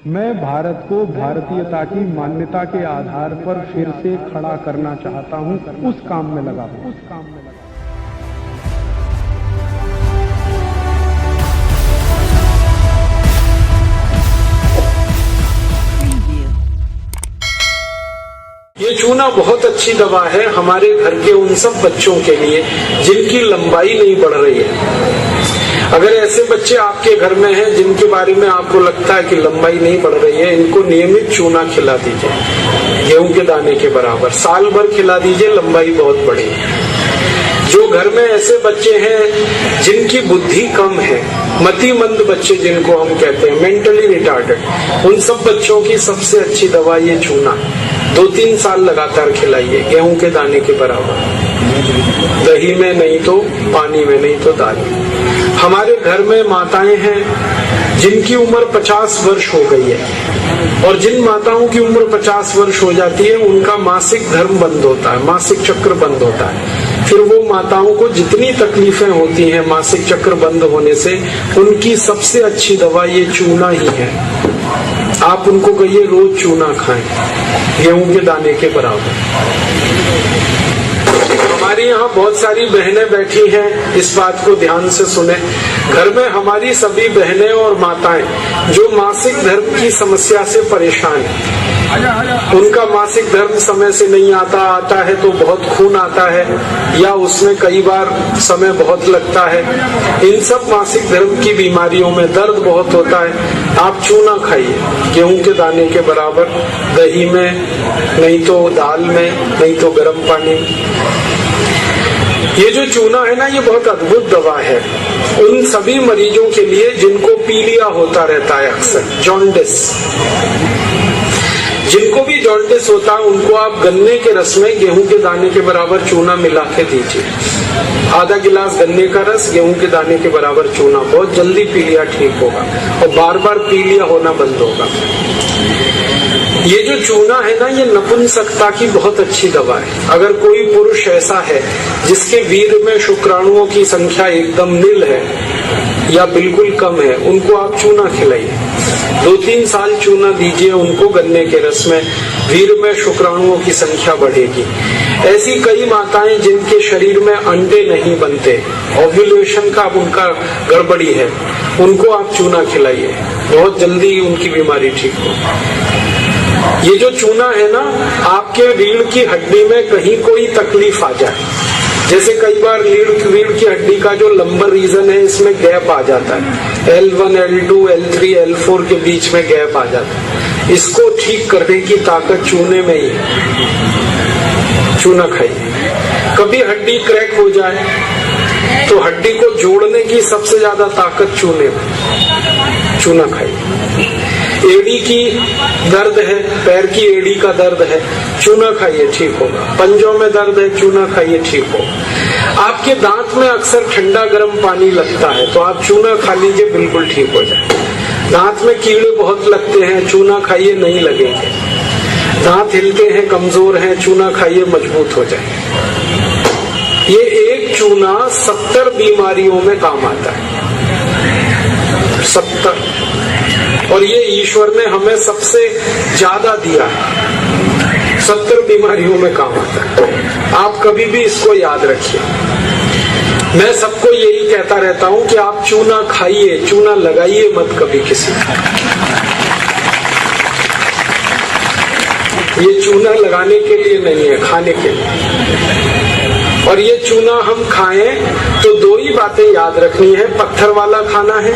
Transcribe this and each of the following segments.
मैं भारत को भारतीयता की मान्यता के आधार पर फिर से खड़ा करना चाहता हूं, उस काम में लगा हूं। ये चूना बहुत अच्छी दवा है हमारे घर के उन सब बच्चों के लिए जिनकी लंबाई नहीं बढ़ रही है। अगर ऐसे बच्चे आपके घर में हैं जिनके बारे में आपको लगता है कि लंबाई नहीं बढ़ रही है, इनको नियमित चूना खिला दीजिए, गेहूं के दाने के बराबर साल भर खिला दीजिए, लंबाई बहुत बढ़ेगी। जो घर में ऐसे बच्चे हैं जिनकी बुद्धि कम है, मतिमंद बच्चे जिनको हम कहते हैं, मेंटली रिटार्डेड, उन सब बच्चों की सबसे अच्छी दवा ये चूना। 2-3 साल लगातार खिलाइए, गेहूं के दाने के बराबर, दही में नहीं तो पानी में, नहीं तो दाल में। हमारे घर में माताएं हैं जिनकी उम्र 50 वर्ष हो गई है, और जिन माताओं की उम्र 50 वर्ष हो जाती है उनका मासिक धर्म बंद होता है, मासिक चक्र बंद होता है। फिर वो माताओं को जितनी तकलीफें होती हैं मासिक चक्र बंद होने से, उनकी सबसे अच्छी दवा ये चूना ही है। आप उनको कहिए रोज चूना खाएं, गेहूं के दाने के बराबर। हमारी यहाँ बहुत सारी बहनें बैठी हैं, इस बात को ध्यान से सुने। घर में हमारी सभी बहनें और माताएं जो मासिक धर्म की समस्या से परेशान हैं, उनका मासिक धर्म समय से नहीं आता है तो बहुत खून आता है, या उसमें कई बार समय बहुत लगता है। इन सब मासिक धर्म की बीमारियों में दर्द बहुत होता है। आप चूना खाइए, गेहूं के दाने के बराबर, दही में, नहीं तो दाल में, नहीं तो गर्म पानी में। ये जो चूना है ना, ये बहुत अद्भुत दवा है उन सभी मरीजों के लिए जिनको पीलिया होता रहता है, अक्सर जॉन्डिस। जिनको भी जॉन्डिस होता है उनको आप गन्ने के रस में गेहूं के दाने के बराबर चूना मिला के दीजिए। आधा गिलास गन्ने का रस, गेहूं के दाने के बराबर चूना, बहुत जल्दी पीलिया ठीक होगा और बार बार पीलिया होना बंद होगा। ये जो चूना है ना, ये नपुंसकता की बहुत अच्छी दवा है। अगर कोई पुरुष ऐसा है जिसके वीर्य में शुक्राणुओं की संख्या एकदम नील है या बिल्कुल कम है, उनको आप चूना खिलाइए। 2-3 साल चूना दीजिए उनको गन्ने के रस में, वीर्य में शुक्राणुओं की संख्या बढ़ेगी। ऐसी कई माताएं जिनके शरीर में अंडे नहीं बनते, ओव्यूलेशन का उनका गड़बड़ी है, उनको आप चूना खिलाइए, बहुत जल्दी उनकी बीमारी ठीक हो। ये जो चूना है ना, आपके रीढ़ की हड्डी में कहीं कोई तकलीफ आ जाए, जैसे कई बार रीढ़ की हड्डी का जो लंबर रीजन है, इसमें गैप आ जाता है, L1, L2, L3, L4 के बीच में गैप आ जाता है, इसको ठीक करने की ताकत चूने में ही है। चूना खाइए। कभी हड्डी क्रैक हो जाए तो हड्डी को जोड़ने की सबसे ज्यादा ताकत चूने में, चूना खाइए। एड़ी की दर्द है, पैर की एड़ी का दर्द है, चूना खाइए, ठीक होगा। पंजों में दर्द है, चूना खाइए, ठीक होगा। आपके दांत में अक्सर ठंडा गर्म पानी लगता है तो आप चूना खा लीजिए, बिल्कुल ठीक हो जाए। दांत में कीड़े बहुत लगते हैं, चूना खाइए, नहीं लगेंगे। दांत हिलते हैं, कमजोर हैं, चूना खाइए, मजबूत हो जाए। ये एक चूना 70 बीमारियों में काम आता है, 70। और ये ईश्वर ने हमें सबसे ज्यादा दिया है, 70 बीमारियों में काम आता है। आप कभी भी इसको याद रखिए। मैं सबको यही कहता रहता हूं कि आप चूना खाइए, चूना लगाइए मत कभी किसी। ये चूना लगाने के लिए नहीं है, खाने के लिए। और ये चूना हम खाएं तो 2 ही बातें याद रखनी है। पत्थर वाला खाना है,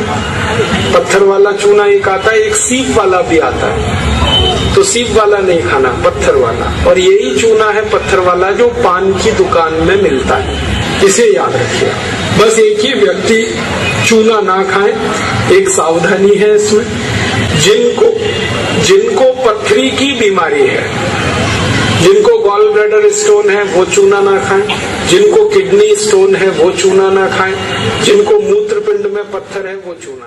पत्थर वाला चूना एक आता है, एक सीप वाला भी आता है, तो सीप वाला नहीं खाना, पत्थर वाला। और यही चूना है पत्थर वाला जो पान की दुकान में मिलता है, इसे याद रखिए। बस एक ही व्यक्ति चूना ना खाए, एक सावधानी है इसमें। जिनको पथरी की बीमारी है, जिनको गॉल ब्लैडर स्टोन है, वो चूना ना खाएं। जिनको किडनी स्टोन है, वो चूना ना खाएं। जिनको मूत्रपिंड में पत्थर है, वो चूना